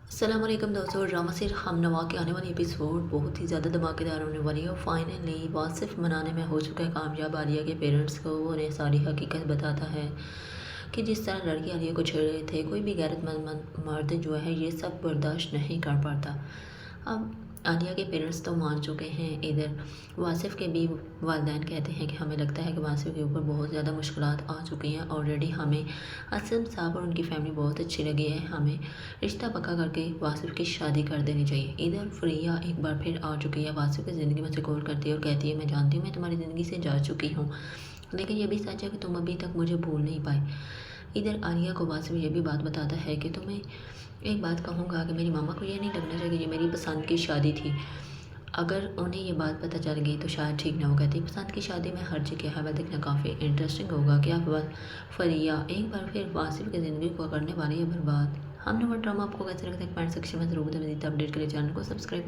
अस्सलाम वालेकुम दोस्तों, ड्रामा सीरियल हमनवा के आने वाली एपिसोड बहुत ही ज़्यादा धमाकेदार होने वाली है। और फाइनली वासिफ मनाने में हो चुका है कामयाब। आलिया के पेरेंट्स को वो उन्हें सारी हकीकत बताता है कि जिस तरह लड़की आलिया को छेड़ रहे थे, कोई भी गैरतमंद मर्द जो है ये सब बर्दाश्त नहीं कर पाता। अब आलिया के पेरेंट्स तो मान चुके हैं। इधर वासिफ के भी वालिदैन कहते हैं कि हमें लगता है कि वासिफ के ऊपर बहुत ज़्यादा मुश्किलात आ चुकी हैं ऑलरेडी। हमें असलम साहब और उनकी फैमिली बहुत अच्छी लगी है, हमें रिश्ता पक्का करके वासिफ की शादी कर देनी चाहिए। इधर फ्रिया एक बार फिर आ चुकी है, वासिफ की ज़िंदगी में से कॉल करती है और कहती है मैं जानती हूँ मैं तुम्हारी ज़िंदगी से जा चुकी हूँ, लेकिन ये भी सच है कि तुम अभी तक मुझे भूल नहीं पाए। इधर आलिया को वासिफ ये भी बात बताता है कि तुम्हें एक बात कहूँगा कि मेरी मामा को ये नहीं लगना चाहिए कि ये मेरी पसंद की शादी थी। अगर उन्हें ये बात पता चल गई तो शायद ठीक ना हो। कहती पसंद की शादी में हर जगह है, वह देखना काफ़ी इंटरेस्टिंग होगा कि आप फरिया एक बार फिर वासिफ की ज़िंदगी को करने वाली है बर्बाद। हमने वो ड्रामा आपको कैसे लगता है कमेंट सेक्शन में ज़रूर बताइए। अपडेट के लिए चैनल को सब्सक्राइब